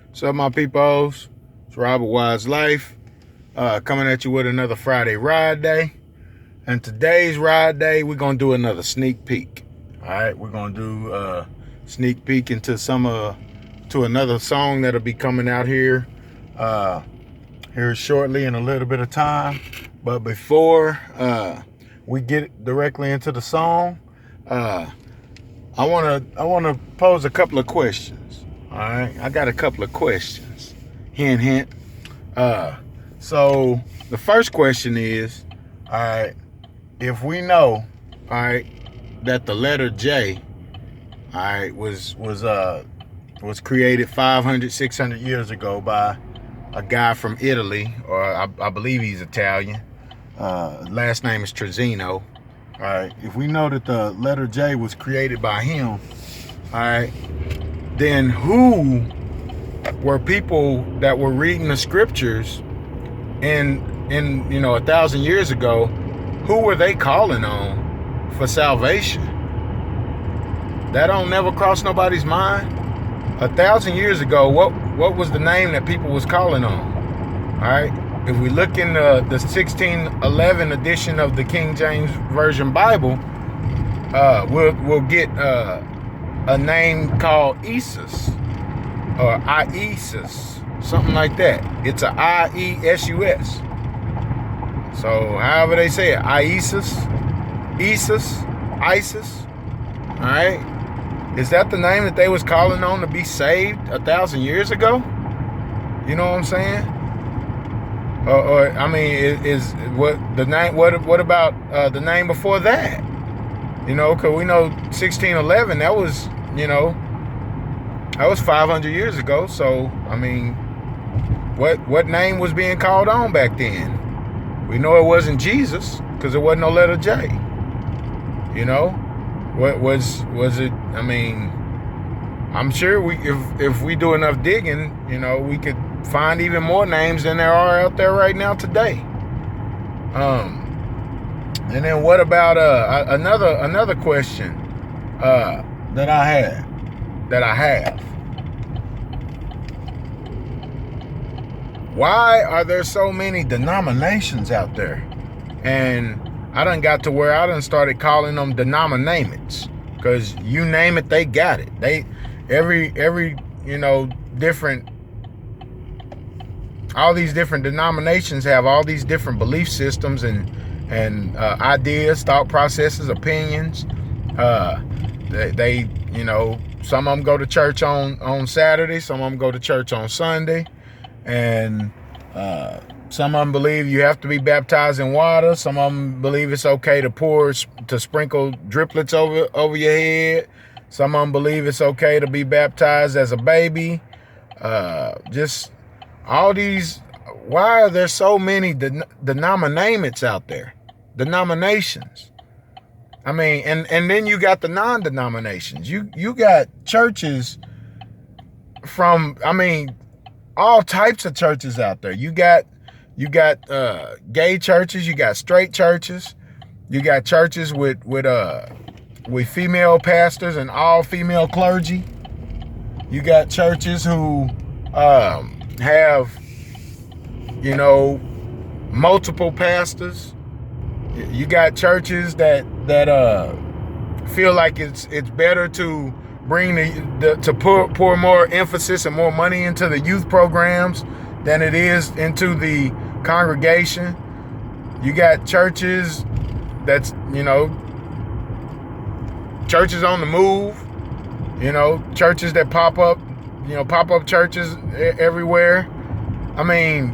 What's up, my peoples? It's Robert Wise Life, coming at you with another Friday Ride Day. And today's Ride Day, we're going to do another sneak peek. All right, we're going to do a sneak peek into to another song that'll be coming out here shortly in a little bit of time. But before we get directly into the song, I want to pose a couple of questions. All right, I got a couple of questions. Hint, hint. So the first question is, all right, if we know, all right, that the letter J, all right, was created 500, 600 years ago by a guy from Italy, or I believe he's Italian. Last name is Trezino. All right, if we know that the letter J was created by him, all right, then who were people that were reading the scriptures in 1,000 years ago? Who were they calling on for salvation? That don't never cross nobody's mind. 1,000 years ago, what was the name that people was calling on? All right. If we look in the 1611 edition of the King James Version Bible, we'll get a name called Isus or Iesus, something like that. It's a I-E-S-U-S. So however they say it, Iesus, Isis, Isis. All right. Is that the name that they was calling on to be saved 1,000 years ago? You know what I'm saying? Or I mean, is what the name? What about the name before that? You know, because we know 1611. That was 500 years ago. So I mean, what name was being called on back then? We know it wasn't Jesus because there wasn't no letter J. You know, what was it? I mean, I'm sure if we do enough digging, we could find even more names than there are out there right now today. And then what about another question that I have? Why are there so many denominations out there? And I done got to where I done started calling them denominations, because you name it, they got it. They every different. All these different denominations have all these different belief systems and ideas, thought processes, opinions. They some of them go to church on Saturday, some of them go to church on Sunday, and some of them believe you have to be baptized in water. Some of them believe it's okay to sprinkle driplets over your head. Some of them believe it's okay to be baptized as a baby. Just all these. Why are there so many denominations out there? Denominations. I mean, and then you got the non-denominations. You got churches from, I mean, all types of churches out there. You got gay churches, you got straight churches, you got churches with female pastors and all female clergy. You got churches who have multiple pastors. You got churches that feel like it's better to bring to pour more emphasis and more money into the youth programs than it is into the congregation. You got churches that's churches on the move, churches that pop up churches everywhere. I mean,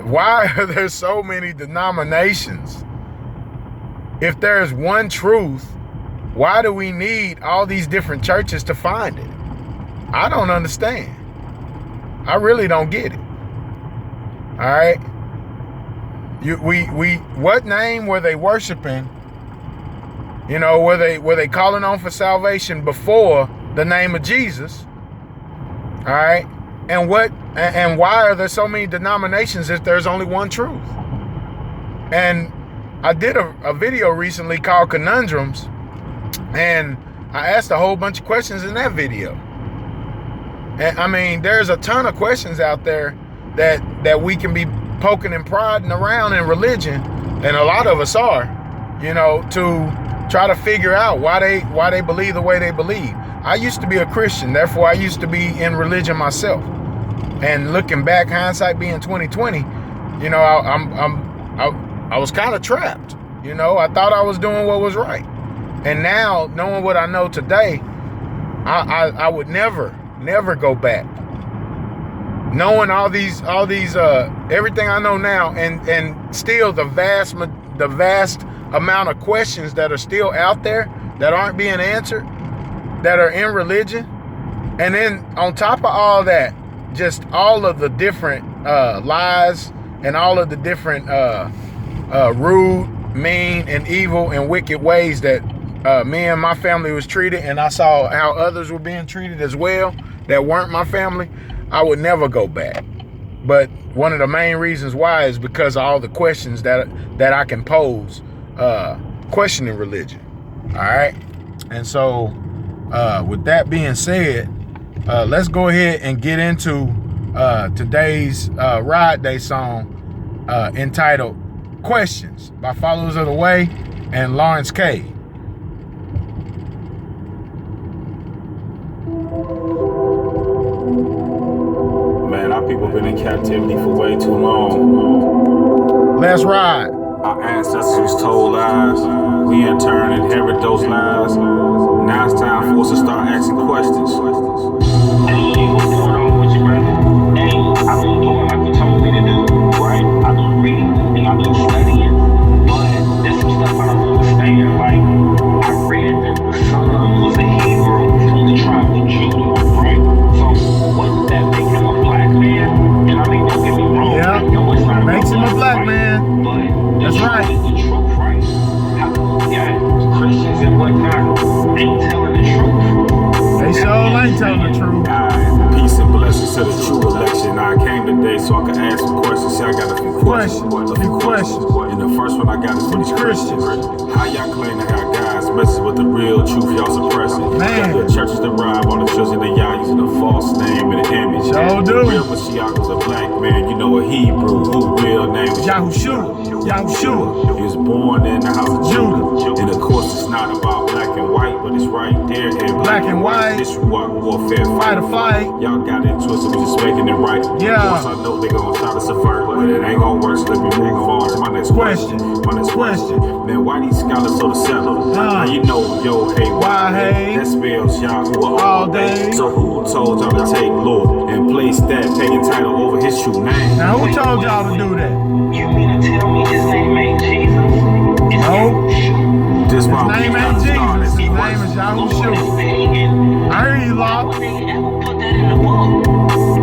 why are there so many denominations? If there's one truth, why do we need all these different churches to find it? I don't understand. I really don't get it. All right. What name were they worshiping? Were they calling on for salvation before the name of Jesus? All right. And why are there so many denominations if there's only one truth? And I did a video recently called Conundrums, and I asked a whole bunch of questions in that video. And I mean, there's a ton of questions out there that we can be poking and prodding around in religion, and a lot of us are, you know, to try to figure out why they believe the way they believe. I used to be a Christian, therefore I used to be in religion myself. And looking back, hindsight being 2020, you know, I was kind of trapped. You know, I thought I was doing what was right, and now knowing what I know today, I would never go back. Knowing all these everything I know now, and still the vast amount of questions that are still out there that aren't being answered, that are in religion, and then on top of all that, just all of the different lies and all of the different rude, mean, and evil and wicked ways that me and my family was treated, and I saw how others were being treated as well that weren't my family, I would never go back. But one of the main reasons why is because of all the questions that I can pose questioning religion. All right. And so with that being said, let's go ahead and get into today's Rideday song entitled Questions by Followers of the Way and Lawrence Cade. Man, our people been in captivity for way too long. Let's ride. Our ancestors told lies. We in turn inherit those lies. Now it's time for us to start asking questions. Hey, what's going on with you, brother? Hey, I've been doing like you told me to do, right? I've been reading and I've been studying, but there's some stuff I don't understand. Like, I read that the son was a Hebrew from the tribe of Judah, right? So, wouldn't that make him a black man? And I mean, don't get me wrong. Yeah, I know it's not makes him a black right? man. But that's right. The truth, right? How come we got Christians and whatnot ain't telling the truth? They sure ain't telling the truth. Peace and blessings to the true election. I came today so I could ask some questions. See, I got a few questions. And the first one I got is for these Christians. How y'all claim to have God's message with the real truth y'all suppressing? Man. The churches that rob all the children of y'all using a false name and an image. Sure do. The real Mashiach was a black man, you know, a Hebrew, whose real name was Yahushua. He was born in the house of Judah. And of course it's not about black and white, but it's right there in Black and white. This warfare, Fight or flight. Y'all got into it, so we just making it right. Yeah. Of course I know they gonna try to subvert, but it ain't gonna work, so let me move on to my next question. Man, why these scholars so deceptive? Now you know, yo, hey, why, hey? That spells y'all who are all day. So who told y'all to take Lord and place that pagan title over his true name? Now who told y'all to do that? You mean to tell me his name ain't Jesus? No. His name ain't Jesus. His name is Yahushua. I hear you, Law. Why would they ever put that in the book?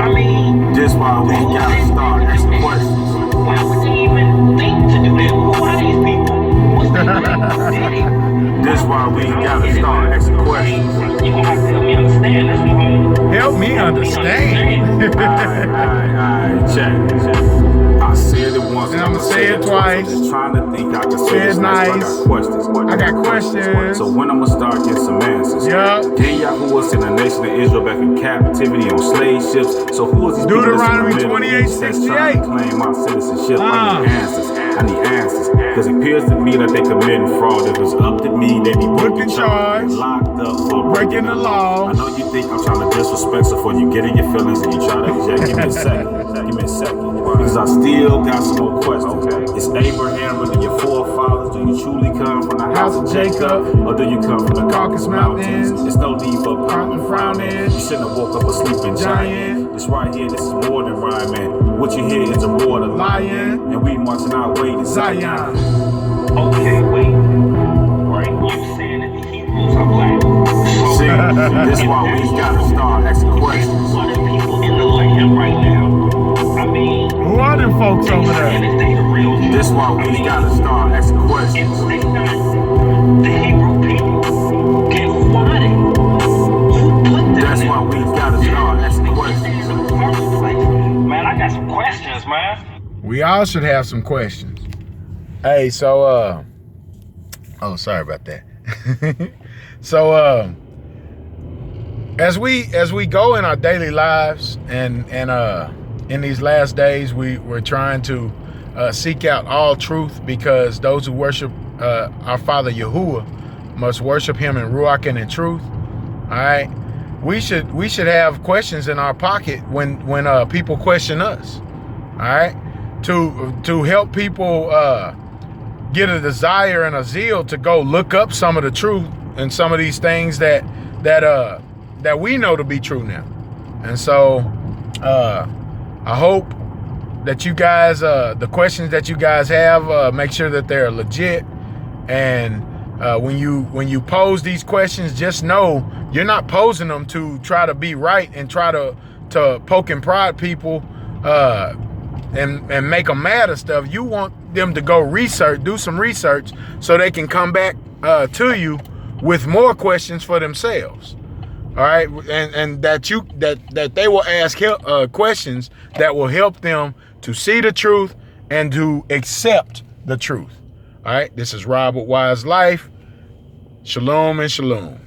I mean, this why we gotta start asking questions. Why would they even think to do that? Who are these people? What's their name? This why we gotta start asking questions. You gonna have to help me understand this one. Help me understand. Alright, check. I said it once and I'm gonna say it twice. So just trying to think I can say it nice. I got questions. So when I'm gonna start getting some answers? Yeah. Then Yahuwah sent the nation of Israel back in captivity on slave ships. So who is these people Deuteronomy that's trying to claim my citizenship? I need answers. Because it appears to me that they committing fraud. If it's up to me, they be put in charge and locked up for breaking the law. I know you think I'm trying to disrespect, so for you get in your feelings and you try to eject. Give me a second. Because I still got some more questions. It's Abraham and your forefathers. Do you truly come from the house of Jacob? Or do you come from the Caucasus Mountains? It's no need for pounding and frowning. You shouldn't have woke up a sleeping giant. This right here, this is more than rhyming. What you hear is a roar of lion. And we marching our way to Zion. Okay, wait. Right? You saying that the Hebrews are black. See, this is why we gotta start asking questions. A lot of people in the land right now. I mean, who are them folks over there? This is why we gotta start asking questions. If they not the Hebrew people, then who are they? Who put them? That's why we gotta start asking questions. Man, I got some questions, man. We all should have some questions. Hey, so oh, sorry about that. So as we go in our daily lives and in these last days, we're trying to seek out all truth, because those who worship our Father Yahuwah must worship him in Ruach and in truth. All right, we should have questions in our pocket when people question us. All right, to help people get a desire and a zeal to go look up some of the truth and some of these things that we know to be true now. And so I hope that you guys, the questions that you guys have, make sure that they're legit. And when you pose these questions, just know you're not posing them to try to be right and try to poke and prod people and make them mad and stuff. You want them to go do some research, so they can come back to you with more questions for themselves. All right, and that they will ask questions that will help them to see the truth and to accept the truth. All right, this is Rob with Wise Life. Shalom and shalom.